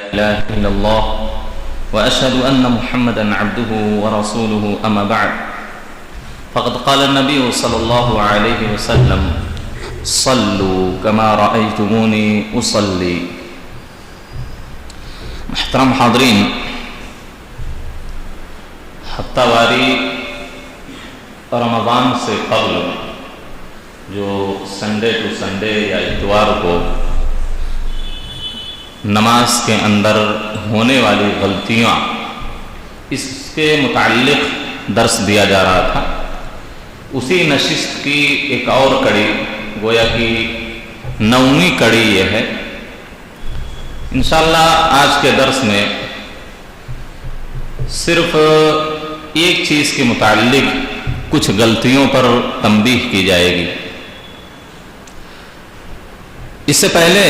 إله إلا الله وأشهد أن محمدا عبده ورسوله أما بعد فقد قال النبي صلى الله عليه وسلم صلوا كما رأيتموني أصلي. محترم حاضرین، ہفتہ واری رمضان سے قبل جو سنڈے ٹو سنڈے یا اتوار کو نماز کے اندر ہونے والی غلطیاں، اس کے متعلق درس دیا جا رہا تھا. اسی نشست کی ایک اور کڑی، گویا کہ 9ویں کڑی یہ ہے. انشاءاللہ آج کے درس میں صرف ایک چیز کے متعلق کچھ غلطیوں پر تنبیہ کی جائے گی. اس سے پہلے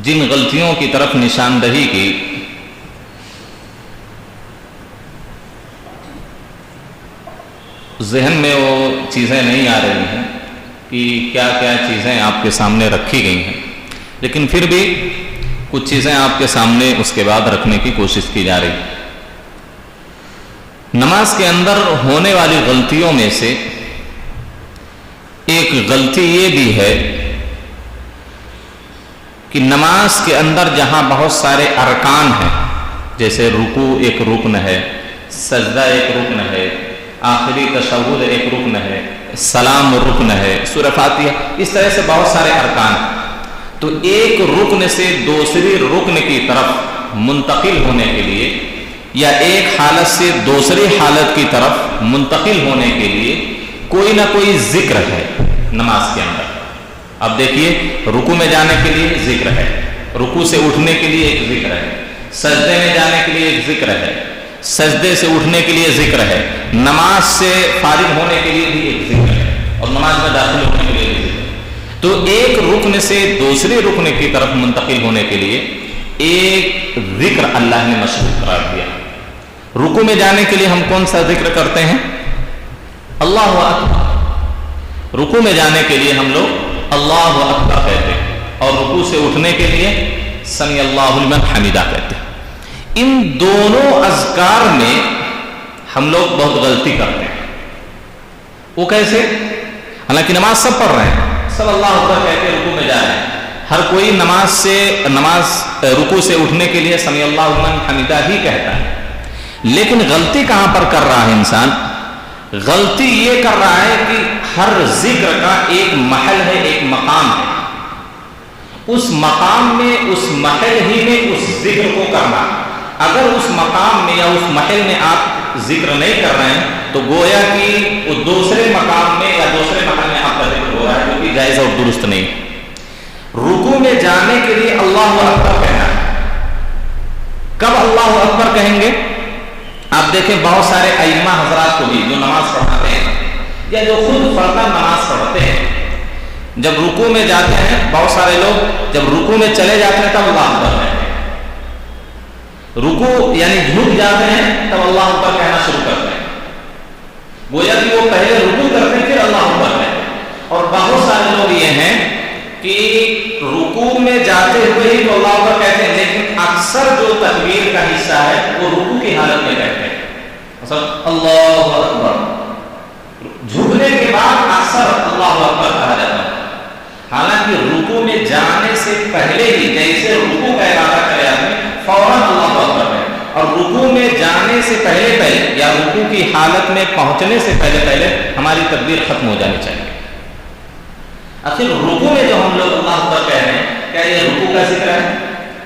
جن غلطیوں کی طرف نشاندہی کی، ذہن میں وہ چیزیں نہیں آ رہی ہیں کہ کیا کیا چیزیں آپ کے سامنے رکھی گئی ہیں، لیکن پھر بھی کچھ چیزیں آپ کے سامنے اس کے بعد رکھنے کی کوشش کی جا رہی. نماز کے اندر ہونے والی غلطیوں میں سے ایک غلطی یہ بھی ہے کہ نماز کے اندر جہاں بہت سارے ارکان ہیں، جیسے رکوع ایک رکن ہے، سجدہ ایک رکن ہے، آخری تشہد ایک رکن ہے، سلام رکن ہے، سورہ فاتحہ، اس طرح سے بہت سارے ارکان. تو ایک رکن سے دوسری رکن کی طرف منتقل ہونے کے لیے یا ایک حالت سے دوسری حالت کی طرف منتقل ہونے کے لیے کوئی نہ کوئی ذکر ہے نماز کے اندر. اب دیکھیے، رکوع میں جانے کے لیے ذکر ہے، رکوع سے اٹھنے کے لیے ایک ذکر ہے، سجدے میں جانے کے لیے ایک ذکر ہے، سجدے سے اٹھنے کے لیے ذکر ہے، نماز سے فارغ ہونے کے لیے بھی ایک ذکر ہے، اور نماز میں داخل ہونے کے لیے بھی ذکر ہے. تو ایک رکن سے دوسری رکن کی طرف منتقل ہونے کے لیے ایک ذکر اللہ نے مشروع قرار دیا. رکوع میں جانے کے لیے ہم کون سا ذکر کرتے ہیں؟ اللہ اکبر. رکوع میں جانے کے لیے ہم لوگ اللہ اکبر کہتے ہیں، اور رکوع سے اٹھنے کے لیے سمی اللہ لمن حمیدہ کہتے ہیں. ان دونوں اذکار میں ہم لوگ بہت غلطی کرتے ہیں. وہ کیسے؟ حالانکہ نماز سب پڑھ رہے ہیں، سب اللہ اکبر کہہ کے رکوع میں جا رہے ہیں، ہر کوئی نماز رکوع سے اٹھنے کے لیے سمی اللہ لمن حمیدہ ہی کہتا ہے. لیکن غلطی کہاں پر کر رہا ہے انسان؟ غلطی یہ کر رہا ہے کہ ہر ذکر کا ایک محل ہے، ایک مقام ہے. اس مقام میں، اس محل ہی میں اس ذکر کو کرنا. اگر اس مقام میں یا اس محل میں آپ ذکر نہیں کر رہے ہیں تو گویا کہ وہ دوسرے مقام میں یا دوسرے محل میں آپ کا ذکر ہو رہا ہے، جو کہ جائز اور درست نہیں. رکوع میں جانے کے لیے اللہ اکبر کہنا ہے. کب اللہ اکبر کہیں گے؟ آپ دیکھیں بہت سارے ائمہ حضرات کو بھی جو نماز پڑھاتے ہیں یا جو خود فرداً نماز پڑھتے ہیں، جب رکوع میں جاتے ہیں، بہت سارے لوگ جب رکوع میں چلے جاتے ہیں تب اللہ اکبر کہتے ہیں. رکوع یعنی جھک جاتے ہیں تب اللہ اکبر کہنا شروع کرتے ہیں، گویا کہ وہ پہلے رکوع کرتے ہیں پھر اللہ اکبر کہتے ہیں. اور بہت سارے لوگ یہ ہیں کہ رکوع میں جاتے ہوئے ہی تو اللہ اکبر کہتے ہیں، لیکن اکثر جو تکبیر کا حصہ ہے وہ رکوع کی حالت میں کہتے ہیں. مثلا اللہ اکبر، جھکنے کے بعد اکثر اللہ اکبر کہا جاتا ہے. حالانکہ رکوع میں جانے سے پہلے ہی، جیسے رکوع کا ارادہ کرے آدمی فوراً اللہ اکبر ہے، اور رکوع میں جانے سے پہلے یا رکوع کی حالت میں پہنچنے سے پہلے ہماری تکبیر ختم ہو جانی چاہیے. آخر رکوع میں جو ہم لوگ اللہ اکبر کہہ رہے ہیں، کیا یہ رکوع کا ذکر ہے؟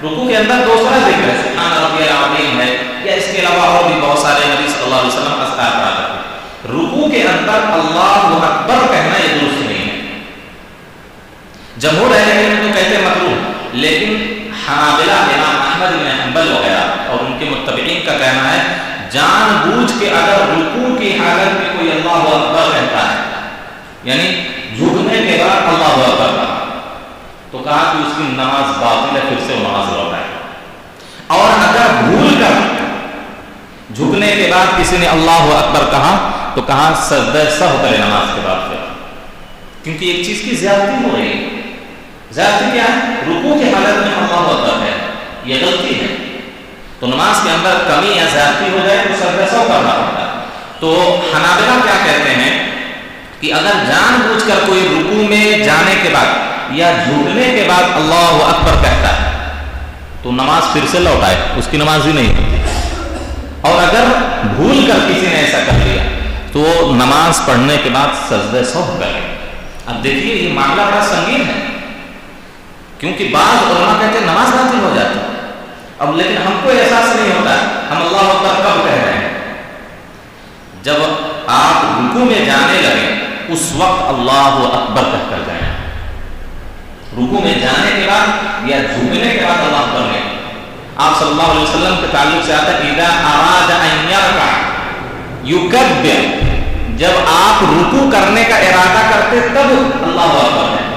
رکوع کے اندر دوسرا ذکر ہے، سبحان ربی العظیم ہے، یا اس کے علاوہ اور بھی بہت سارے نبی صلی اللہ علیہ وسلم اذکار پڑھا کرتے ہیں. رکوع کے اندر اللہ اکبر کہنا یہ درست نہیں ہے. جمہور اہل علم تو کہتے ہیں مکروہ، لیکن حنابلہ، امام احمد بن حنبل وغیرہ اور ان کے متبعین کا کہنا ہے جان بوجھ کے اگر رکوع کی حالت میں کوئی اللہ اکبر کہتا ہے، یعنی جھکنے کے بعد اللہ اکبر کہا، تو کہا کہ اس کی نماز باطل ہے، پھر سے وہ نماز لوٹائے. اور اگر بھول کر جھکنے کے بعد کسی نے اللہ اکبر کہا تو کہا سجدہ سہو کرے نماز کے بعد، پھر کیونکہ ایک چیز کی زیادتی ہو رہی ہے. زیادتی کیا ہے؟ رکوع کی حالت میں اللہ اکبر ہے، یہ غلطی ہے. تو نماز کے اندر کمی یا زیادتی ہو جائے تو سجدہ سہو کرنا پڑتا ہے. تو حنابلہ کیا کہتے ہیں کہ اگر جان بوجھ کر کوئی رکوع میں جانے کے بعد یا جھکنے کے بعد اللہ اکبر کہتا ہے تو نماز پھر سے لوٹائے، اس کی نماز ہی نہیں ہوتی. اور اگر بھول کر کسی نے ایسا کر لیا تو نماز پڑھنے کے بعد سجدہ سہو کرے. اب دیکھیے یہ معاملہ بڑا سنگین ہے، کیونکہ بعض علماء کہتے ہیں نماز باطل ہو جاتی ہے. اب لیکن ہم کو احساس نہیں ہوتا ہم اللہ اکبر کب کہہ رہے ہیں. جب آپ رکوع میں جانے لگے اس وقت اللہ اکبر کہہ کر جائیں. رکوع میں جانے کے بعد یا جھکنے کے بعد اللہ اکبر نہیں. آپ صلی اللہ علیہ وسلم کے تعلق سے آتا ہے اذا اراد ان يركع يكبر، جب آپ رکوع کرنے کا ارادہ کرتے تب اللہ اکبر ہے.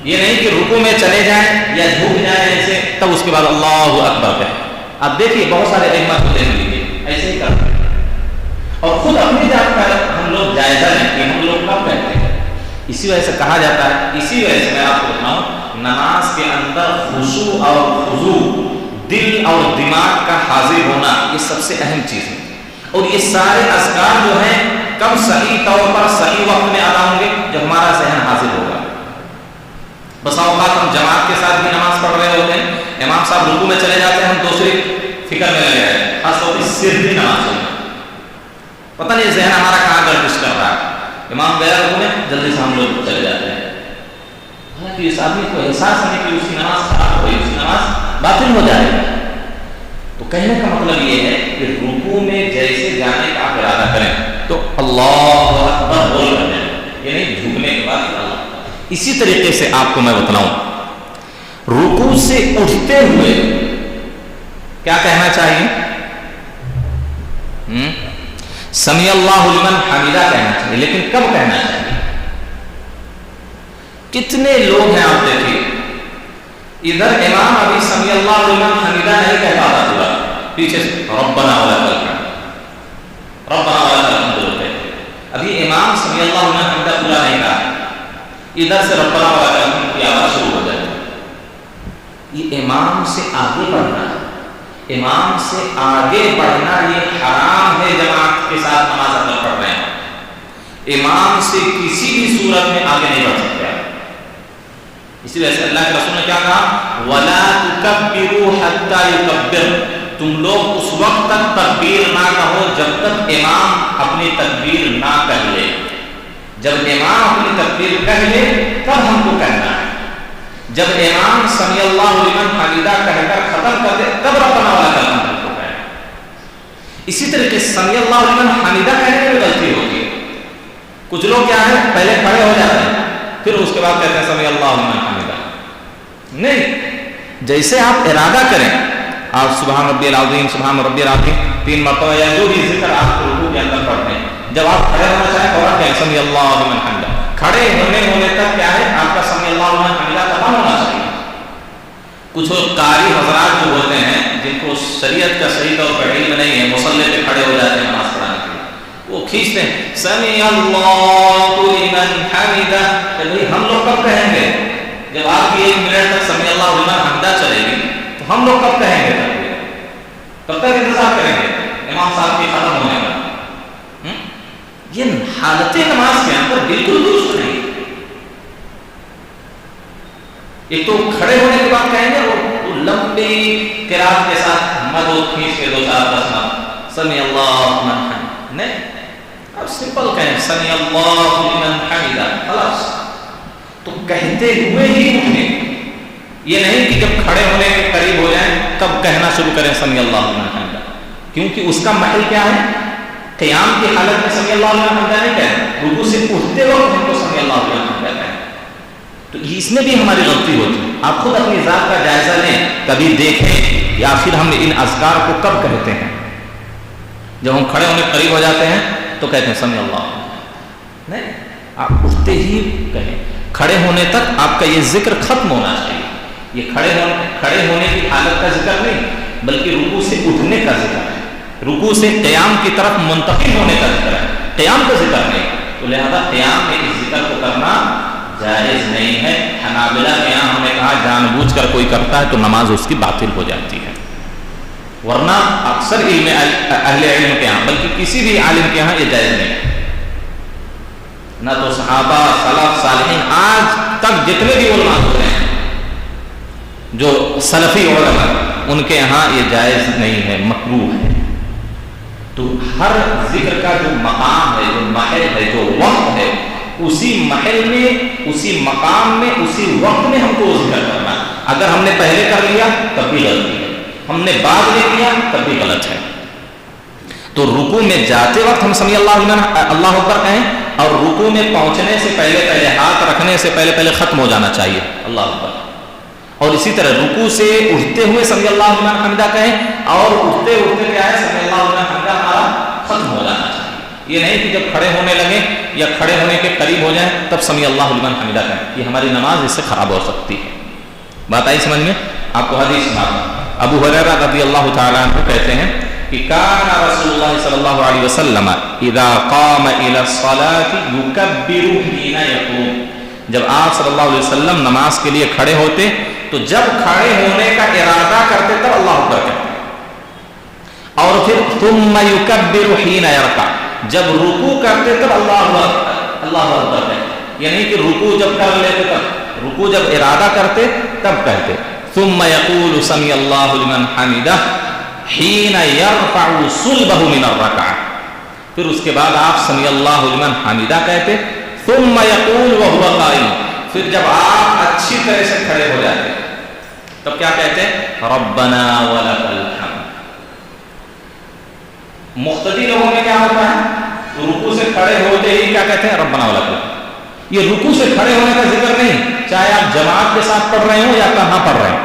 یہ نہیں کہ رکوع میں چلے جائیں یا جھک جائیں ایسے تب اس کے بعد اللہ اکبر کہیں. اب دیکھیے بہت سارے ائمہ کو دیکھ لیجیے ایسے ہی کرتے ہیں اور خود اپنی جات پر ہم لوگ جائزہ لیں کہ ہم لوگ کب کہتے ہیں. اسی وجہ سے کہا جاتا ہے، اسی وجہ سے میں آپ کو بتاؤں نماز کے اندر خشوع اور خضوع، دل اور دماغ کا حاضر ہونا یہ سب سے اہم چیز ہے. اور یہ سارے اذکار جو ہیں کب صحیح طور پر صحیح وقت میں ادا ہوں گے جب ہمارا ذہن حاضر ہوگا. بس اوقات ہم جماعت کے ساتھ بھی نماز پڑھ رہے ہوتے ہیں، امام صاحب رکوع میں چلے جاتے ہیں، ہم دوسری فکر میں لگے ہیں، خاص طور پر صرف بھی نماز ہوئی پتہ نہیں ذہن ہمارا کہاں گردش کر رہا ہے. امام گیا رکوع میں جلدی سے ہم لوگ چلے جاتے ہیں، حالانکہ اس آدمی کو احساس نہیں کہ اس کی نماز خراب ہو گئی، اس کی نماز باطل ہو جائے گی. تو کہنے کا مطلب یہ ہے کہ رکوع میں جیسے جانے کا آپ ارادہ کریں تو اللہ اکبر بول کر جائیں، یعنی جھکنے کے بعد اللہ. اسی طریقے سے آپ کو میں بتلاؤں رکوع سے اٹھتے ہوئے کیا کہنا چاہیے؟ سمیع اللہ لمن حمیدہ کہنا چاہیے. لیکن کب کہنا چاہیے؟ کتنے لوگ ہیں آپ دیکھیے ادھر امام ابھی سمیع اللہ لمن حمیدہ نہیں کہہ پاتا پورا، پیچھے سے ربنا ولک الحمد، ربنا ولک الحمد، ابھی امام سمیع اللہ لمن حمیدہ پورا نہیں کہا، ادھر سے ربنا ولک الحمد کی آواز شروع ہو جائے. یہ امام سے آگے بڑھنا ہے. امام سے آگے بڑھنا یہ حرام ہے. جماعت کے ساتھ نماز ادا پڑھ رہے ہیں، امام سے کسی بھی صورت میں آگے نہیں بڑھ سکتے. اسی وجہ سے اللہ کے رسول نے کیا کہا وَلَا تُكَبِّرُوا حَتَّى يُكَبِّرْ، تم لوگ اس وقت تک تکبیر نہ کہو جب تک امام اپنی تکبیر نہ کہہ لے. جب امام اپنی تکبیر کہہ لے تب ہم کو کہنا ہے. جب امام سمیع اللہ لمن حمیدہ کہہ کر ختم کر دے تب ربنا ولک الحمد کو کہنا. اسی طریقے سے سمیع اللہ لمن حمیدہ کہنے میں غلطی ہوتی ہے. کچھ لوگ کیا ہے پہلے کھڑے ہو جاتے ہیں پھر اس کے بعد کہتے ہیں سمیع اللہ لمن حمیدہ. نہیں، جیسے آپ ارادہ کریں، آپ سبحان ربی العظیم سبحان ربی العظیم 3 مرتبہ یا جو بھی ذکر آپ رکوع کے اندر پڑھتے ہیں، جب آپ کھڑے ہونا چاہیں فوراً کہیں سمیع اللہ لمن حمیدہ. کھڑے ہونے تک کیا ہے آپ کا سمیع اللہ لمن حمیدہ تمام ہونا چاہیے. کچھ قاری حضرات جو ہوتے ہیں جن کو شریعت کا صحیح طور پر علم نہیں ہے، مصلی پہ کھڑے ہو جاتے ہیں نماز پڑھانے کے لیے، وہ کھینچتے ہیں سمیع اللہ لمن حمیدہ. ہم لوگ کب کہیں گے؟ جب آپ کی 1 منٹ تک سمیع اللہ لمن حمیدہ چلے گی تو ہم لوگ کب کہیں گے؟ کب تک انتظار کریں گے امام صاحب کی ختم ہونے کا؟ یہ حالت نماز کے اندر بالکل درست نہیں. ایک تو کھڑے ہونے کے بعد کہیں گے اور لمبی قرات کے ساتھ مد و کھینچ کے 2-4 مد سمیع اللہ لمن حمیدہ نہیں، اب سمپل کہیں سمیع اللہ لمن حمیدہ خلاص. تو کہتے ہوئے ہی اٹھنے، یہ نہیں کہ جب کھڑے ہونے کے قریب ہو جائیں تب کہنا شروع کریں سمیع اللہ لمن حمیدہ، کیونکہ اس کا محل کیا ہے؟ قیام کی حالت میں سمیع اللہ لمن حمیدہ نہیں کہتے، رکوع سے اٹھتے وقت ہم کو سمیع اللہ لمن حمیدہ کہتے ہیں. تو اس میں بھی ہماری غلطی ہوتی ہے. آپ خود اپنی ذات کا جائزہ لیں، کبھی دیکھیں یا پھر ہم ان اذکار کو کب کہتے ہیں. جب ہم کھڑے ہونے قریب ہو جاتے ہیں تو کہتے ہیں سمیع اللہ، نہیں، آپ اٹھتے ہی کہیں. کھڑے ہونے تک آپ کا یہ ذکر ختم ہونا چاہیے. یہ کھڑے ہونے کی حالت کا ذکر نہیں بلکہ رکوع سے اٹھنے کا ذکر ہے، رکوع سے قیام کی طرف منتقل ہونے کا ذکر ہے، قیام کا ذکر نہیں. تو لہذا قیام میں اس ذکر کو کرنا جائز نہیں ہے. حنابلہ کے یہاں ہم نے کہا جان بوجھ کر کوئی کرتا ہے تو نماز اس کی باطل ہو جاتی ہے. ورنہ اکثر اہل علم کے یہاں بلکہ کسی بھی عالم کے یہاں یہ جائز نہیں ہے. نہ تو صحابہ سلف صالحین آج تک جتنے بھی علماء ہوتے ہیں جو سلفی علماء ان کے یہاں یہ جائز نہیں ہے, مکروہ ہے. تو ہر ذکر کا جو مقام ہے, جو محل ہے, جو وقت ہے, اسی محل میں, اسی مقام میں, اسی وقت میں ہم کو ذکر کرنا. اگر ہم نے پہلے کر لیا تب بھی غلطی ہے, ہم نے بعد میں کیا تب بھی غلط ہے. تو رکوع میں جاتے وقت ہم سمیع اللہ اکبر کہیں, اور رکوع میں پہنچنے سے پہلے ہاتھ رکھنے سے پہلے ختم ہو جانا چاہیے اللہ اکبر. اور اسی طرح رکوع سے اٹھتے ہوئے سمیع اللہ لمن حمدہ کہیں, اور اٹھتے کیا ہے سمیع اللہ لمن حمدہ ہمارا ختم ہو جانا چاہیے. یہ نہیں کہ جب کھڑے ہونے لگے یا کھڑے ہونے کے قریب ہو جائیں تب سمیع اللہ لمن حمدہ کہیں, یہ ہماری نماز اس سے خراب ہو سکتی ہے. بات آئی سمجھ میں؟ آپ کو حدیث سناتا ہوں. ابو ہریرہ رضی اللہ تعالیٰ عنہ کہتے ہیں کہ کان رسول اللہ صلی اللہ علیہ وسلم اذا قام الى الصلاة يكبر حين يقوم. جب آپ صلی اللہ علیہ وسلم نماز کے لیے کھڑے ہوتے تو جب کھڑے ہونے کا ارادہ کرتے تب اللہ اکبر کہتے, اور پھر ثم يكبر حين يركع, جب رکوع کرتے تب اللہ اکبر کہتے. یعنی کہ رکوع جب کر لیتے تب, رکوع جب ارادہ کرتے تب کہتے. ثم يقول سمع اللہ لمن حمدہ حين يرفع صلبه من الركعة. پھر اس کے بعد آپ سمع اللہ لمن حمدہ کہتے. ثم يقول وهو قائم, پھر جب آپ اچھی طرح سے کھڑے ہو جاتے تب کیا کہتے ربنا ولک الحمد. مقتدی لوگوں میں کیا ہوتا ہے, رکوع سے کھڑے ہوتے ہی کیا کہتے ہیں ربنا ولک الحمد. یہ رکوع سے کھڑے ہونے کا ذکر نہیں, چاہے آپ جماعت کے ساتھ پڑھ رہے ہو یا تنہا پڑھ رہے ہیں,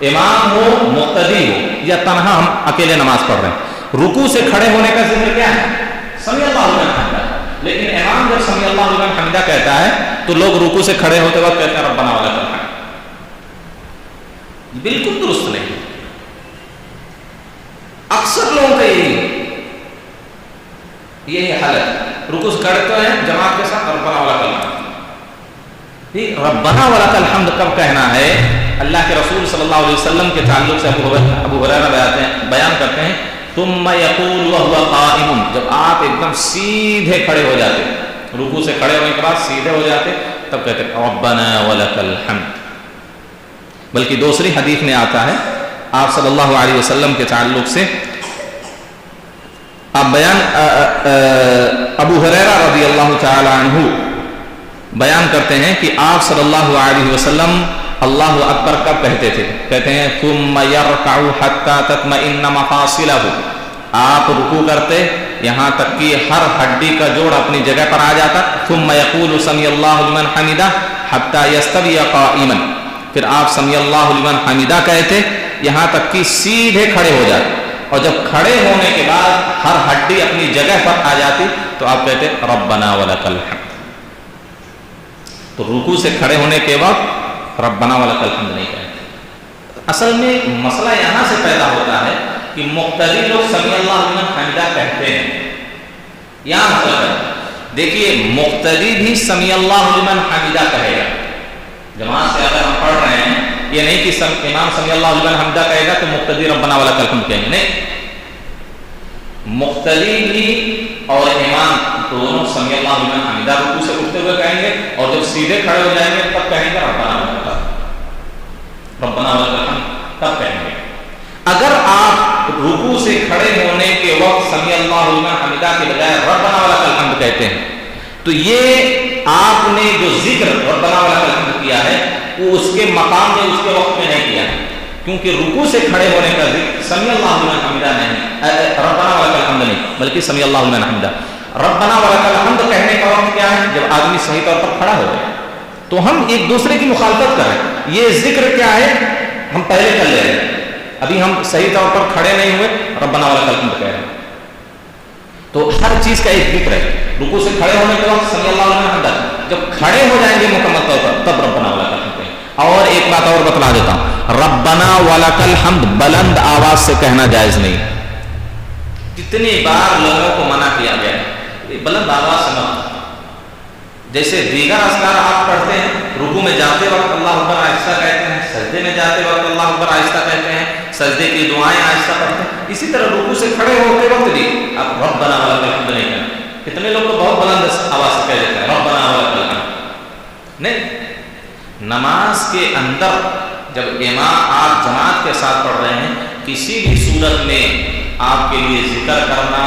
امام ہو مقتدی ہو یا تنہا ہم اکیلے نماز پڑھ رہے ہیں, رکوع سے کھڑے ہونے کا ذکر کیا ہے سمیع اللہ لمن حمدہ. لیکن امام جب سمیع اللہ لمن حمدہ کہتا ہے تو لوگ رکوع سے کھڑے ہوتے وقت کہتے ہیں ربنا ولک الحمد. بالکل درست نہیں. اکثر لوگوں کا یہی حالت, رکوع سے کھڑے تو ہیں جماعت کے ساتھ ربنا ولک الحمد. ربنا ولک الحمد کب کہنا ہے؟ اللہ کے رسول صلی اللہ علیہ وسلم کے تعلق سے ابو ہریرہ بیان کرتے ہیں ثم یقول وهو قائم, جب آپ ایک دم سیدھے کھڑے ہو جاتے, رکوع سے کھڑے ہونے کے بعد سیدھے ہو جاتے تب کہتے ربنا ولک الحمد. بلکہ دوسری حدیث میں آتا ہے آپ صلی اللہ علیہ وسلم کے تعلق سے, آپ بیان ابو ہریرہ رضی اللہ تعالی عنہ بیان کرتے ہیں کہ آپ صلی اللہ علیہ وسلم اللہ اکبر کب کہتے تھے؟ کہتے ہیں ثم يركع حتى تطمئن مفاصله, آپ رکوع کرتے یہاں تک کہ ہر ہڈی کا جوڑ اپنی جگہ پر آ جاتا. ثم يقول سمع اللہ لمن حمدہ حتى يستوي قائما, پھر آپ سمع اللہ لمن حمدہ کہتے یہاں تک کہ سیدھے کھڑے ہو جاتے, اور جب کھڑے ہونے کے بعد ہر ہڈی اپنی جگہ پر آ جاتی تو آپ کہتے ربنا ولک الحمد. تو رکوع سے کھڑے ہونے کے وقت ربنا ولک الحمد نہیں کہتے. اصل میں مسئلہ یہاں سے پیدا ہوتا ہے کہ مقتدی لوگ سمیع اللہ لمن حمدہ کہتے ہیں. یہاں مسئلہ ہے, دیکھیے مقتدی بھی سمیع اللہ لمن حمدہ کہے گا. جماعت سے اگر ہم پڑھ رہے ہیں, یہ نہیں کہ امام سمیع اللہ لمن حمدہ کہے گا تو مقتدی ربنا ولک الحمد کہیں گے, نہیں. مقتدی بھی اور امام دونوں سمیع اللہ لمن حمدہ رکوع سے اٹھتے ہوئے کہیں گے, اور جب سیدھے کھڑے ہو جائیں گے تب کہیں گے ربنا ولک الحمد, تب کہیں گے. اگر آپ رکوع سے کھڑے ہونے کے وقت سمیع اللہ لمن حمدہ کے بجائے ربنا ولک الحمد کہتے ہیں تو یہ آپ نے جو ذکر ربنا ولک الحمد کیا ہے وہ اس کے مقام میں, اس کے وقت میں نہیں کیا ہے, کیونکہ رکوع سے کھڑے ہونے کا ذکر سمیع اللہ لمن حمدہ نہیں, ربنا ولک الحمد نہیں بلکہ سمیع اللہ لمن حمدہ. ربنا ولک الحمد کہنے کا وقت کیا ہے؟ جب آدمی صحیح طور پر کھڑا ہو جائے. تو ہم ایک دوسرے کی مخالفت کریں, یہ ذکر کیا ہے ہم پہلے کر لے رہے ہیں, ابھی ہم صحیح طور پر کھڑے نہیں ہوئے ربنا ولک الحمد کہہ رہے ہیں. تو ہر چیز کا ایک ذکر ہے. رکوع سے کھڑے ہونے کے وقت سمیع اللہ لمن حمدہ, جب کھڑے ہو جائیں گے مکمل طور پر تب ربنا ولک الحمد کہیں. اور ایک بات اور بتلا دیتا ہوں, ربنا ولک الحمد بلند آواز سے کہنا جائز نہیں. کتنی بار لوگوں کو منع کیا گیا ہے بلند آواز سے مت, جیسے دیگر اذکار آپ پڑھتے ہیں، رکوع میں جاتے وقت اللہ اکبر آہستہ کہتے ہیں، سجدے میں جاتے وقت اللہ اکبر آہستہ کہتے ہیں، سجدے کی دعائیں آہستہ پڑھتے ہیں، اسی طرح رکوع سے کھڑے ہوتے وقت بھی آپ ربنا ولک الحمد نہیں کہنا. کتنے لوگ تو بہت بلند آواز سے کہہ دیتے ہیں ربنا ولک الحمد. نہیں، نماز کے اندر جب امام آپ جماعت کے ساتھ پڑھ رہے ہیں، کسی بھی صورت میں آپ کے لیے ذکر کرنا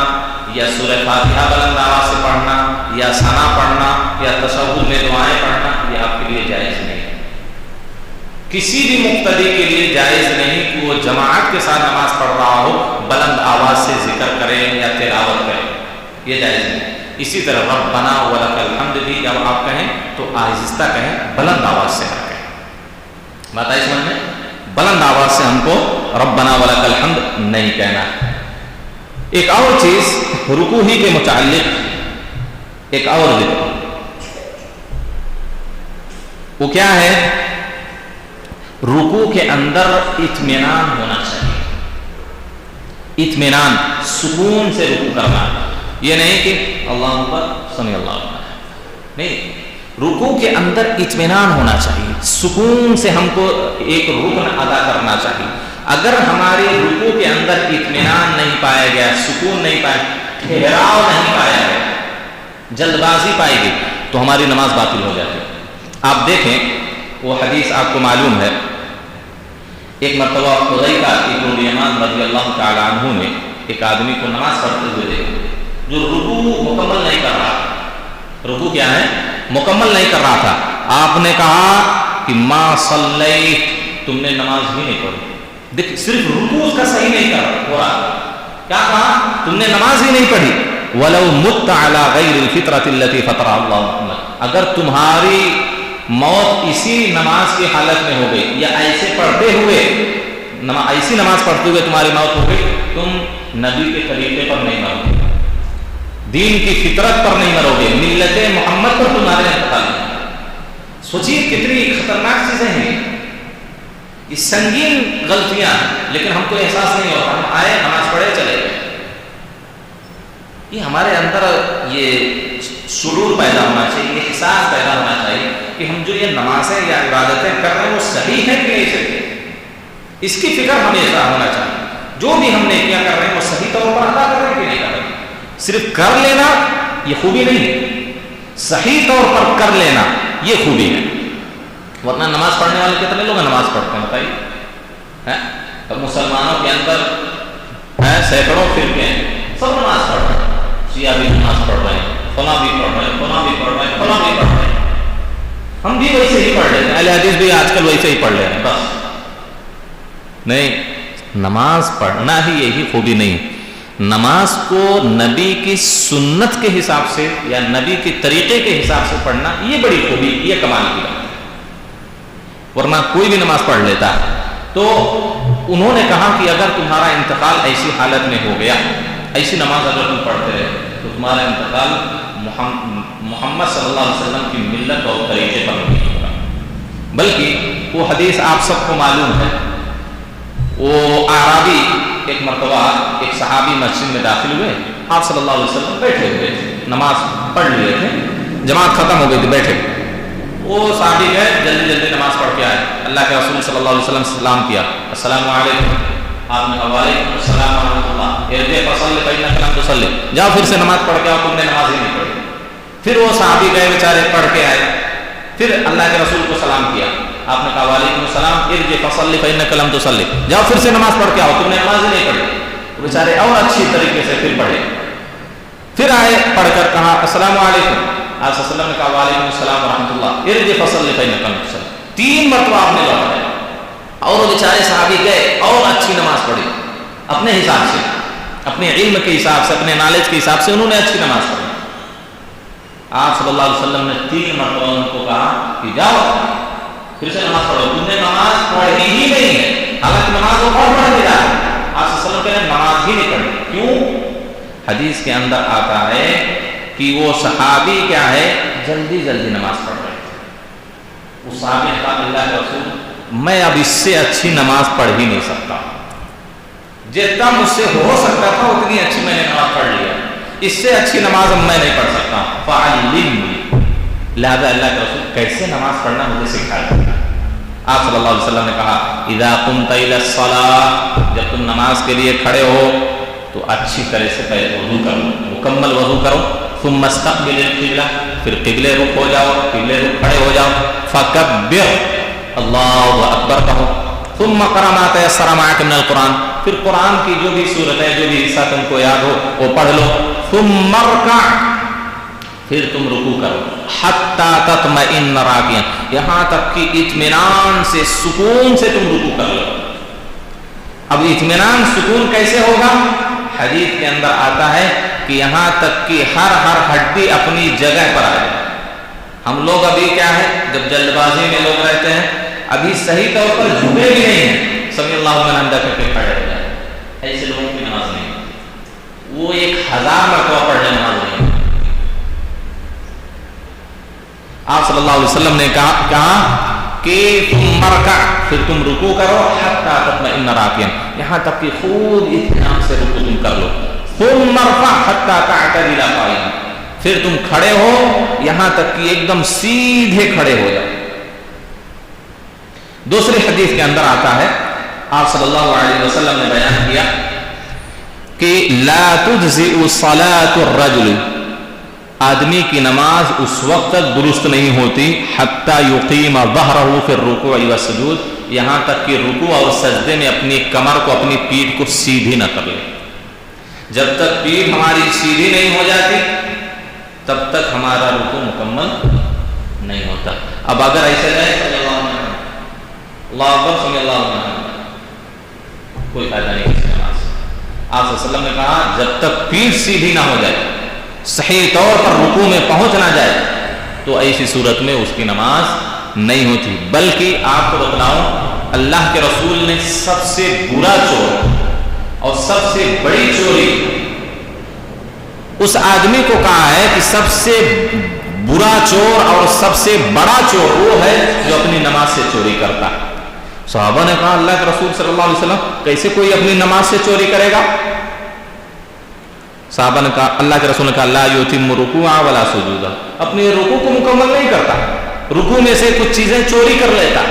یا سورہ فاتحہ بلند آواز سے پڑھنا یا ثنا پڑھنا یا تشہد میں دعائیں پڑھنا یہ آپ کے لیے جائز نہیں. کسی بھی مقتدی کے لیے جائز نہیں کہ وہ جماعت کے ساتھ نماز پڑھ رہا ہو بلند آواز سے ذکر کرے یا تلاوت کرے، یہ جائز نہیں. اسی طرح ربنا ولک الحمد بھی جب آپ کہیں تو آہستہ کہیں، بلند آواز سے نہ کہیں. بات آئی سمجھ میں؟ بلند آواز سے ہم کو ربنا ولک الحمد نہیں کہنا. ایک اور چیز رکوع ہی کے متعلق ایک اور ذکر، وہ کیا ہے؟ رکوع کے اندر اطمینان ہونا چاہیے. اطمینان، سکون سے رکوع کرنا. یہ نہیں کہ اللہ اکبر سمی اللہ اکبر، نہیں، رکوع کے اندر اطمینان ہونا چاہیے، سکون سے ہم کو ایک رکن ادا کرنا چاہیے. اگر ہمارے رکوع کے اندر اطمینان نہیں پایا گیا، سکون نہیں پایا، ٹھہراؤ نہیں پایا گیا، جلد بازی پائی گئی تو ہماری نماز باطل ہو جاتی ہے. آپ دیکھیں وہ حدیث آپ کو معلوم ہے، ایک مرتبہ حذیفہ ابن الیمان رضی اللہ تعالی عنہ نے ایک آدمی کو نماز پڑھتے ہوئے دیکھا جو رکوع مکمل نہیں کر رہا تھا. رکوع کیا ہے؟ مکمل نہیں کر رہا تھا. آپ نے کہا کہ ما صلیت، تم نے نماز ہی نہیں پڑھی. دیکھ، صرف رکوع اس کا صحیح نہیں کر رہا. کیا کہا؟ تم نے نماز ہی نہیں پڑھی. وَلَوْ مُتَّ عَلَى غَيْرِ الْفِطْرَةِ الَّتِي فَطَرَ اللَّهُ مُحَمَّدٍ، اگر تمہاری موت اسی نماز کی حالت میں ہو گئی یا ایسے پڑھتے ہوئے ایسی نماز پڑھتے ہوئے تمہاری موت ہو گئی، تم نبی کے طریقے پر نہیں مرو گے، دین کی فطرت پر نہیں مرو گے، ملت محمد پر تمہارے انتقال نہیں. سوچیے کتنی خطرناک چیزیں ہیں یہ، سنگین غلطیاں، لیکن ہم کو احساس نہیں ہوتا. ہم آئے، نماز پڑھے، چلے گئے. یہ ہمارے اندر یہ شعور پیدا ہونا چاہیے، احساس پیدا ہونا چاہیے کہ ہم جو یہ نمازیں یا عبادتیں کر رہے ہیں وہ صحیح ہیں کہ نہیں صحیح، اس کی فکر ہمیشہ ہونا چاہیے. جو بھی ہم نیکیاں کر رہے ہیں وہ صحیح طور پر ادا کر رہے ہیں کہ نہیں کر رہے ہیں. صرف کر لینا یہ خوبی نہیں ہے، صحیح طور پر کر لینا یہ خوبی ہے. ورنہ نماز پڑھنے والے کتنے لوگ نماز پڑھتے ہیں بتائیے؟ اور مسلمانوں کے اندر سینکڑوں فرقے ہیں، سب نماز پڑھ رہے ہیں. شیعہ بھی نماز پڑھ رہے ہیں، فلاں بھی پڑھ رہے ہیں، فلاں بھی پڑھ رہے ہیں، فلاں بھی پڑھ رہے ہیں. ہم بھی ویسے ہی پڑھ لیتے ہیں، اہل حدیث بھی آج کل ویسے ہی پڑھ لے رہے ہیں. بس نہیں، نماز پڑھنا ہی یہی خوبی نہیں. نماز کو نبی کی سنت کے حساب سے یا نبی کے طریقے کے حساب سے پڑھنا یہ بڑی خوبی، یہ کمال کی بات ہے. ورنہ کوئی بھی نماز پڑھ لیتا ہے. تو انہوں نے کہا کہ اگر تمہارا انتقال ایسی حالت میں ہو گیا، ایسی نماز اگر تم پڑھتے رہے تو تمہارا انتقال محمد صلی اللہ علیہ وسلم کی ملت اور طریقے پر نہیں ہوگا. بلکہ وہ حدیث آپ سب کو معلوم ہے، وہ اعرابی ایک مرتبہ ایک صحابی مسجد میں داخل ہوئے، آپ صلی اللہ علیہ وسلم بیٹھے ہوئے تھے، نماز پڑھ لیے تھے، جماعت ختم ہو گئی تھی، بیٹھے. وہ صحابی گئے، جلدی جلدی نماز پڑھ کے آئے. اللہ کے رسول صلی اللہ علیہ وسلم سلام کیا، السلام علیکم. آپ نے وعلیکم السلام ورحمۃ اللہ. ارجع فصلی فإنک لم تصلی، جاؤ پھر سے نماز پڑھ کے آؤ، تم نے نماز ہی نہیں پڑھی. پھر وہ صحابی گئے بیچارے، پڑھ کے آئے، پھر اللہ کے رسول کو سلام کیا. آپ نے کہا وعلیکم السلام، ارجع فصلی فإنک لم تصلی، جاؤ پھر سے نماز پڑھ کے آؤ، تم نے نماز ہی نہیں پڑھی. بیچارے اور اچھی طریقے سے پھر پڑھے، پھر آئے، پڑھ کر کہا السلام علیکم. آپ صلی اللہ علیہ وسلم نے کہا وعلیکم السلام ورحمۃ اللہ، ارجع فصلی فإنک لم تصلی. 3 مرتبہ آپ نے لوٹایا. اور وہ بیچارے صحابی گئے اور اچھی نماز پڑھی، اپنے حساب سے، اپنے علم کے حساب سے، اپنے نالج کے حساب سے انہوں نے اچھی نماز پڑھی. آپ صلی اللہ علیہ وسلم نے 3 مرتبہ ان کو کہا کہ جاؤ پھر سے نماز پڑھو، تم نے نماز پڑھی ہی نہیں ہے. حالانکہ نماز وہ پڑھ نہیں رہا ہے. آپ صلی اللہ علیہ وسلم کہہ رہے ہیں نماز ہی نہیں پڑھی. کیوں؟ حدیث کے اندر آتا ہے کہ وہ صحابی کیا ہے، جلدی جلدی نماز پڑھ رہے تھے. وہ صحابی نے کہا اللہ کے رسول میں اب اس سے اچھی نماز پڑھ ہی نہیں سکتا، جتنا مجھ سے ہو سکتا تھا اتنی اچھی میں نے نماز پڑھ لیا، اس سے اچھی نماز اب میں نہیں پڑھ سکتا. فعلمنی، لہذا اللہ کے رسول کیسے نماز پڑھنا مجھے سکھایا۔ آپ صلی اللہ علیہ وسلم نے کہا اذا قمت الى الصلاۃ، جب تم نماز کے لیے کھڑے ہو تو اچھی طرح سے پہلے وضو کرو، مکمل وضو کرو، ثم استقبل القبلہ، پھر قبلے رخ ہو جاؤ، قبلے رخ کھڑے ہو جاؤ، فکبر، اللہ اکبر کہو، ثم قرأ ما تيسر معك من القرآن، پھر قرآن کی جو بھی صورت ہے، جو بھی حصہ تم کو یاد ہو وہ پڑھ لو، ثم ارکع، پھر تم رکوع کرو، حتی تطمئن راکعا، یہاں تک کہ اطمینان سے سکون سے تم رکوع کر لو۔ اب اطمینان سکون کیسے ہوگا؟ حدیث کے اندر آتا ہے کہ یہاں تک کہ ہر ہڈی اپنی جگہ پر آ جائے۔ ہم لوگ ابھی کیا ہے، جب جلد بازی میں لوگ رہتے ہیں، ابھی صحیح طور پر جھکے بھی نہیں ہیں، سمی اللہ لمن حمدہ کر کے کھڑے ہو جائے، ایسے لوگوں کی نماز نہیں، وہ 1000 مرتبہ پڑھ لے نماز نہیں۔ آپ صلی اللہ علیہ وسلم نے کہا کہ تم مرکع، پھر تم رکوع کرو، حتی تطمئن راکعا، یہاں تک کہ خود اطمینان سے رکوع تم کر لو، ثم ارفع حتی تعتدل قائما، پھر تم کھڑے ہو یہاں تک کہ ایک دم سیدھے کھڑے ہو جاؤ۔ دوسری حدیث کے اندر آتا ہے، آپ صلی اللہ علیہ وسلم نے بیان کیا کہ لا تجزئ صلاة الرجل، آدمی کی نماز اس وقت تک درست نہیں ہوتی حتی یقیم ظہرہ فی الرکوع والسجود، یہاں تک کہ رکوع اور سجدے میں اپنی کمر کو، اپنی پیٹھ کو سیدھی نہ کر لے۔ جب تک پیٹھ ہماری سیدھی نہیں ہو جاتی تب تک ہمارا رکوع مکمل نہیں ہوتا۔ اب اگر ایسے رہے اللہ اکبر سمی اللہ علیہ، کوئی فائدہ نہیں اس نماز سے۔ آپ صلی اللہ علیہ وسلم نے کہا جب تک پیٹھ سیدھی نہ ہو جائے، صحیح طور پر رکوع میں پہنچ نہ جائے، تو ایسی صورت میں اس کی نماز نہیں ہوتی۔ بلکہ آپ کو بتلاؤں، اللہ کے رسول نے سب سے برا چور اور سب سے بڑی چوری اس آدمی کو کہا ہے کہ سب سے برا چور اور سب سے بڑا چور وہ ہے جو اپنی نماز سے چوری کرتا ہے۔ صحابہ نے کہا اللہ کے رسول صلی اللہ علیہ وسلم کیسے کوئی اپنی نماز سے چوری کرے گا؟ صحابہ نے کہا، اللہ کے رسول نے کہا لا یتم رکوعا ولا سجودا، اپنے رکوع کو مکمل نہیں کرتا، رکوع میں سے کچھ چیزیں چوری کر لیتا،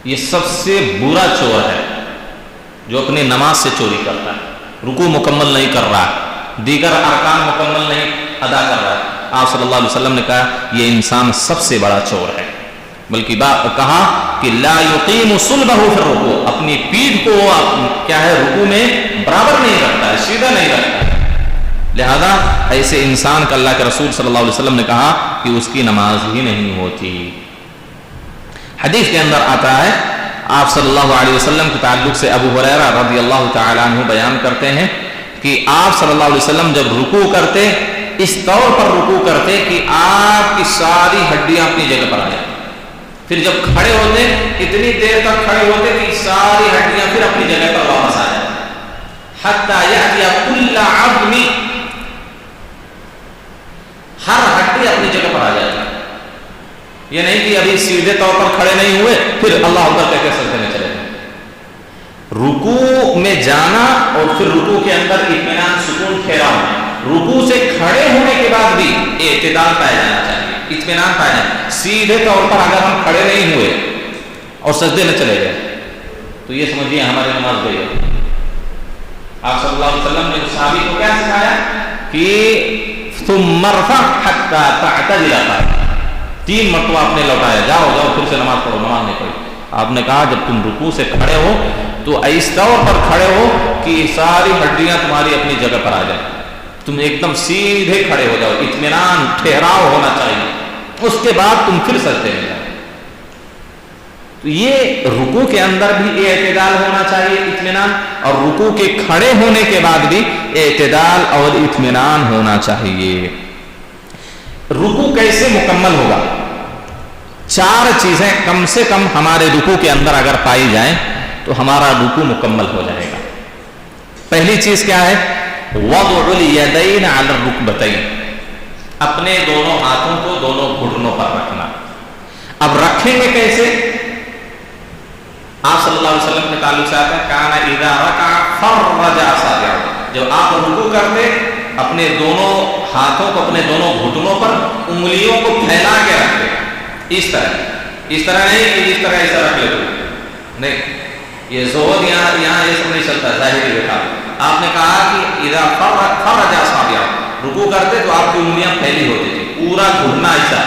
یہ سب سے برا چور ہے جو اپنی نماز سے چوری کرتا ہے، رکوع مکمل نہیں کر رہا ہے، دیگر ارکان مکمل نہیں ادا کر رہا ہے۔ آپ صلی اللہ علیہ وسلم نے کہا یہ انسان سب سے بڑا چور ہے۔ بلکہ کہا کہ لا یقیم صلبہ فی الرکوع، اپنی پیٹھ کو کیا ہے رکوع میں برابر نہیں رکھتا ہے، سیدھا نہیں رکھتا ہے، لہذا ایسے انسان کا اللہ کے رسول صلی اللہ علیہ وسلم نے کہا کہ اس کی نماز ہی نہیں ہوتی۔ حدیث کے اندر آتا ہے، آپ صلی اللہ علیہ وسلم کے تعلق سے ابو ہریرہ رضی اللہ تعالی عنہ بیان کرتے ہیں کہ آپ صلی اللہ علیہ وسلم جب رکوع کرتے اس طور پر رکوع کرتے کہ آپ کی ساری ہڈیاں اپنی جگہ پر آ جائیں، پھر جب کھڑے ہوتے اتنی دیر تک کھڑے ہوتے کہ ساری ہڈیاں پھر اپنی جگہ پر واپس آ جائیں، حتی یأتی کل عظم، ہر ہڈی اپنی جگہ پر آ جائے۔ یہ نہیں کہ ابھی سیدھے طور پر کھڑے نہیں ہوئے پھر اللہ اکبر کہہ کے سجدے میں چلے گئے، رکوع میں جانا اور پھر رکوع کے اندر اطمینان سکون ٹھہراؤ، رکوع سے کھڑے ہونے کے بعد بھی اعتدال پایا جانا چاہیے، اطمینان پایا جانا۔ سیدھے طور پر اگر ہم کھڑے نہیں ہوئے اور سجدے میں چلے گئے تو یہ سمجھیے ہماری نماز گئی ہے۔ آپ صلی اللہ علیہ وسلم نے صحابی کو کیا سکھایا کہ ثم ارفع حتى تعتدل قائما، 3 مرتبہ آپ نے لوٹایا، جاؤ پھر سے نماز پڑھو، نماز نہیں پڑھی۔ آپ نے کہا جب تم رکوع سے کھڑے ہو تو اس طور پر کھڑے ہو کہ ساری ہڈیاں تمہاری اپنی جگہ پر آ جائیں، تم ایک دم سیدھے کھڑے ہو جاؤ، اطمینان ٹھہراؤ ہونا چاہیے، اس کے بعد تم پھر سجدے میں جاؤ۔ تو یہ رکوع کے اندر بھی اعتدال ہونا چاہیے، اطمینان، اور رکوع کے کھڑے ہونے کے بعد بھی اعتدال اور اطمینان ہونا چاہیے۔ رکوع کیسے مکمل ہوگا؟ 4 چیزیں کم سے کم ہمارے رکوع کے اندر اگر پائی جائیں تو ہمارا رکوع مکمل ہو جائے گا۔ پہلی چیز کیا ہے؟ وضع الیدین علی الرکبتین، اپنے دونوں ہاتھوں کو دونوں گھٹنوں پر رکھنا۔ اب رکھیں گے کیسے؟ آپ صلی اللہ علیہ وسلم کے تعلق سے آتا ہے کان اذا رکع فرج اصابعہ، جب آپ رکوع کرتے اپنے دونوں ہاتھوں کو اپنے دونوں گھٹنوں پر انگلیوں کو پھیلا کے رکھتے ہیں، اس طرح نہیں کہ اس طرح ایسا رکھ لیتے نہیں، یہ زہد یہاں یہ سب نہیں چلتا ظاہری دیکھا۔ آپ نے کہا کہ اذا فرج اصابع، رکوع کرتے تو آپ کی انگلیاں پھیلی ہوتی تھی، پورا گھٹنا ایسا،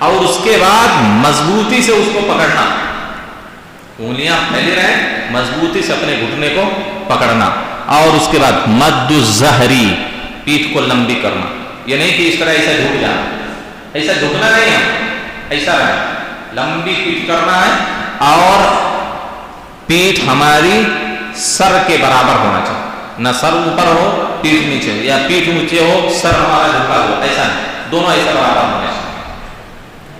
اور اس کے بعد مضبوطی سے اس کو پکڑنا، انگلیاں پھیلی رہے مضبوطی سے اپنے گھٹنے کو پکڑنا، اور اس کے بعد مد الظہری، پیٹھ کو لمبی کرنا، یہ نہیں کہ اس طرح ایسا جھک جانا، ایسا جھکنا نہیں ہے، ایسا رہے لمبی پیٹھ کرنا ہے، اور پیٹھ ہماری سر کے برابر ہونا چاہیے، نہ سر اوپر ہو پیٹھ نیچے ہو، یا پیٹھ اونچے ہو سر ہمارا جھکا ہو، ایسا نہیں، دونوں ایسا برابر ہونا چاہیے۔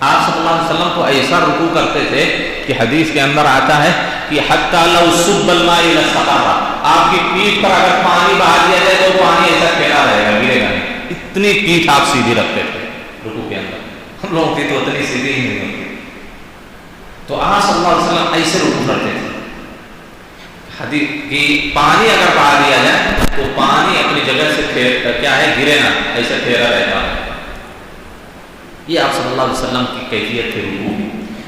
آپ صلی اللہ علیہ وسلم تو ایسا رکوع کرتے تھے کہ حدیث کے اندر آتا ہے کہ حتی لو صب الماء لاستقر، آپ کی پیٹھ پر اگر پانی بہا دیا جائے تو پانی ایسا پھیلا رہے گا، گرے گا نہیں، اتنی پیٹھ آپ سیدھی رکھتے تھے رکوع کے اندر۔ ہم لوگوں کی تو اتنی سیدھی ہی نہیں ہوتی، تو آپ صلی اللہ علیہ وسلم ایسے رکوع کرتے تھے۔ حدیث کی پانی اگر بہا دیا جائے تو پانی اپنی جگہ سے کیا ہے گرے نہ، ایسا ٹھہرا رہتا ہے۔ یہ آپ صلی اللہ علیہ وسلم کی کیفیت تھی رکوع کی۔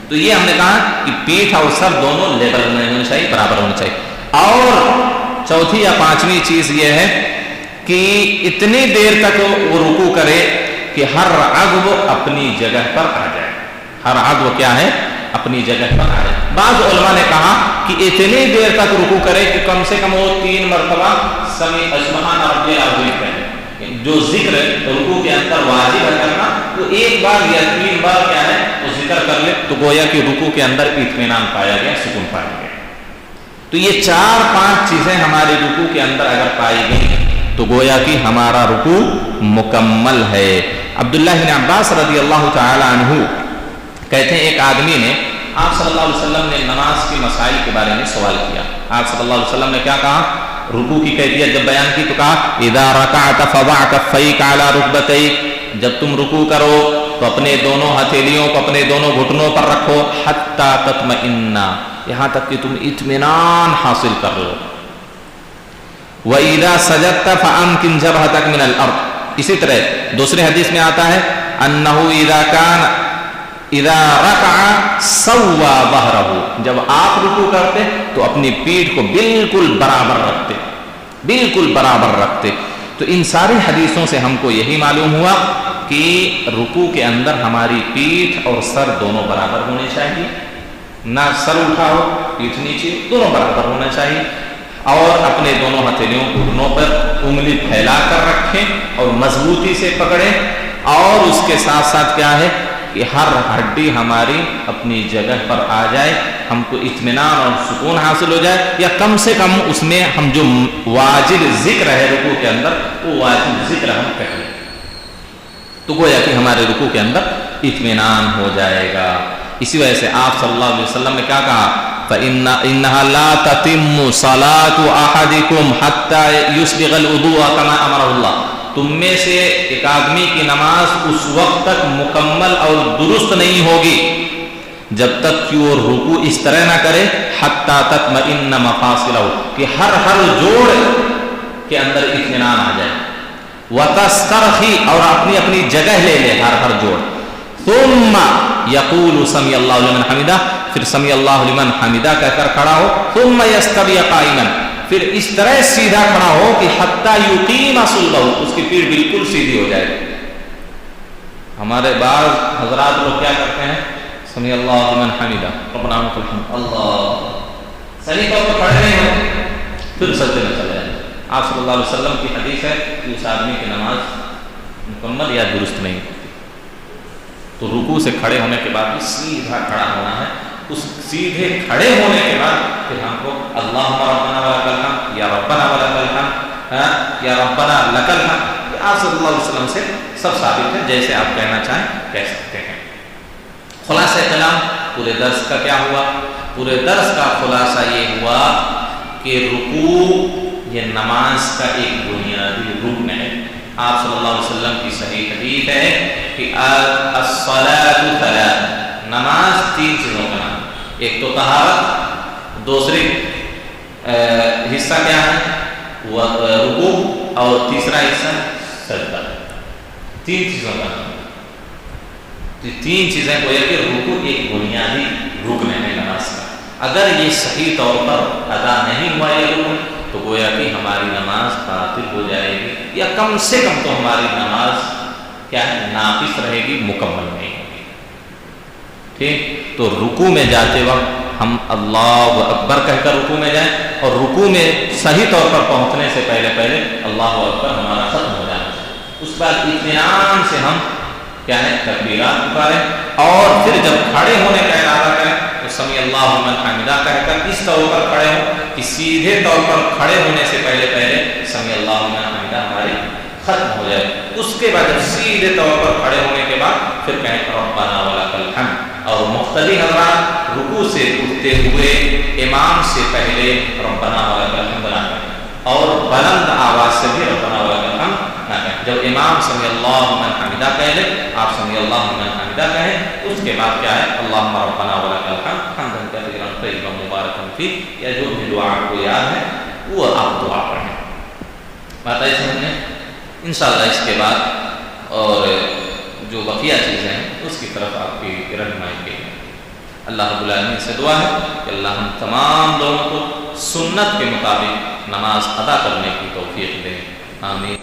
تو یہ ہم نے کہا کہ پیٹھ اور سر دونوں لیول میں ہونے چاہیے، برابر ہونا چاہیے۔ اور چوتھی یا پانچویں چیز یہ ہے کہ اتنی دیر تک وہ رکوع کرے کہ ہر عضو اپنی جگہ پر آ جائے، ہر عضو کیا ہے اپنی جگہ پر آ جائے۔ بعض علماء نے کہا کہ اتنی دیر تک رکوع کرے کہ کم سے کم وہ 3 مرتبہ سبحان ربی العظیم کہے، جو ذکر رکوع کے اندر واجب ہے کرنا، تو ایک بار یا 3 بار کیا ہے وہ ذکر کر لے تو گویا کہ رکوع کے اندر اطمینان پایا گیا، سکون پایا گیا۔ تو یہ 4-5 چیزیں ہمارے رکوع کے اندر اگر پائی گئی تو گویا کہ ہمارا رکوع مکمل ہے۔ عبداللہ بن عباس رضی اللہ تعالی عنہ کہتے ہیں ایک آدمی نے آپ صلی اللہ علیہ وسلم نے نماز کے مسائل کے بارے میں سوال کیا۔ آپ صلی اللہ علیہ وسلم نے کیا کہا؟ رکوع کی کیفیت جب بیان کی تو کہا اذا رکعت فضع کفیک علی رکبتیک، جب تم رکوع کرو تو اپنے دونوں ہتھیلیوں کو اپنے دونوں گھٹنوں پر رکھو، حتی تطمئن، یہاں تک کہ تم اطمینان حاصل کر لو۔ وَإِذَا سَجَدْتَ فَأَمْكِنْ جَبْهَتَكَ مِنَ الْأَرْضِ، اسی طرح دوسرے حدیث میں آتا ہے انه اذا رکع سوا ظہرہ، جب آپ رکوع کرتے تو اپنی پیٹھ کو بالکل برابر رکھتے، بالکل برابر رکھتے۔ تو ان ساری حدیثوں سے ہم کو یہی معلوم ہوا کہ رکوع کے اندر ہماری پیٹھ اور سر دونوں برابر ہونے چاہیے، نہ سر اٹھا ہو پیٹھ نیچے، دونوں برابر ہونا چاہیے، اور اپنے دونوں ہتھیلیوں گھٹنوں پر انگلی پھیلا کر رکھیں اور مضبوطی سے پکڑیں، اور اس کے ساتھ ساتھ کیا ہے کہ ہر ہڈی ہماری اپنی جگہ پر آ جائے، ہم کو اطمینان اور سکون حاصل ہو جائے، یا کم سے کم اس میں ہم جو واجب ذکر ہے رکوع کے اندر وہ واجب ذکر ہم کر لیں، تو گویا کہ ہمارے رکوع کے اندر اطمینان ہو جائے گا۔ اسی وجہ سے آپ صلی اللہ علیہ وسلم نے کیا کہا؟ فَإِنَّهَا لَا تَتِمُّ صَلَاةُ أَحَدِكُمْ حَتَّى يُسْبِغَ الْوُضُوءَ كَمَا أَمَرَهُ اللَّهُ، تم میں سے ایک آدمی کی نماز اس وقت تک مکمل اور درست نہیں ہوگی جب تک کہ وہ رکوع اس طرح نہ کرے حتی تطمئن مفاصلہ، کہ ہر جوڑ کے اندر اطمینان آ جائے، وتسترخی، اور اپنی اپنی جگہ لے لے ہر جوڑ، ثم یقول سمی اللہ لمن حمدہ، پھر سمی اللہ لمن حمدہ کہہ کر کھڑا ہو، ثم یستوی قائما، پھر اس طرح سیدھا کھڑا ہو کہ حتی یقیم صلبہ، اس کی پیٹھ بالکل سیدھی ہو جائے۔ ہمارے بعض حضرات لوگ کیا کرتے ہیں؟ سمی اللہ لمن حمدہ ربنا ولک الحمد، اللہ صحیح طور پر کھڑے نہیں ہوتے، پھر سجدے میں چلے جائیں۔ آپ صلی اللہ علیہ وسلم کی حدیث ہے کہ اس آدمی کی نماز مکمل یا درست نہیں ہوتی۔ تو رکوع سے کھڑے ہونے کے بعد بھی سیدھا کھڑا ہونا ہے، اس سیدھے کھڑے ہونے کے بعد پھر ہم کو اللہم ربنا ولک الحمد، یا ربنا ولک الحمد، یا ربنا لک الحمد، آپ صلی اللہ علیہ وسلم سے سب ثابت ہے، جیسے آپ کہنا چاہیں کہہ سکتے ہیں۔ خلاصہ کلام پورے درس کا کیا ہوا؟ پورے درس کا خلاصہ یہ ہوا کہ رکوع یہ نماز کا ایک بنیادی رکن ہے۔ آپ صلی اللہ علیہ وسلم کی صحیح حدیث ہے کہ الصلاۃ ثلاث، نماز 3 چیزوں کا نام، ایک تو طہارت، دوسری حصہ کیا ہے وہ رکوع، اور تیسرا حصہ سجدہ، تین چیزوں کا نام۔ تین چیزیں گویا کہ رکوع ایک بنیادی رکن ہے نماز کا، اگر یہ صحیح طور پر ادا نہیں ہوا یہ رکن تو گویا کہ ہماری نماز باطل ہو جائے گی، یا کم سے کم تو ہماری نماز کیا ہے، ناقص رہے گی، مکمل نہیں ہوگی۔ ٹھیک، تو رکوع میں جاتے وقت ہم اللہ اکبر کہہ کر رکوع میں جائیں، اور رکوع میں صحیح طور پر پہنچنے سے پہلے اللہ اکبر ہمارا ختم ہو جانا چاہیے، اس بعد اطمینان سے ہم کیا ہے تکبیرات پکاریں، اور پھر جب کھڑے ہونے کا ارادہ کریں تو سمیع اللہ لمن حمدہ کہہ کر اس طور پر کھڑے ہوں کہ سیدھے طور پر کھڑے ہونے سے پہلے سمیع اللہ لمن حمدہ ہماری ختم ہو جائے، اس کے بعد جب سیدھے طور پر کھڑے ہونے کے بعد پھر کہیں ربنا ولک الحمد، اور مختلف حضرات رکوع سے اٹھتے ہوئے امام سے پہلے ربنا ولک الحمد نہ کہیں، اور بلند آواز سے بھی ربنا ولک الحمد نہ کہیں۔ جب امام سمیع اللہ لمن حمدہ کہہ لے، آپ سمیع اللہ لمن حمدہ کہیں، اس کے بعد کیا ہے اللہم ربنا ولک الحمد حمدا کثیرا طیبا مبارکا فیہ، یا جو بھی دعا کو یاد ہے وہ آپ دعا پڑھیں۔ بات آئی سمجھ میں؟ انشاءاللہ اس کے بعد اور جو بقیہ چیزیں ہیں اس کی طرف آپ کی رہنمائی کی ہے۔ اللہ رب العالمین سے دعا ہے کہ اللہ ہم تمام لوگوں کو سنت کے مطابق نماز ادا کرنے کی توفیق دے، آمین۔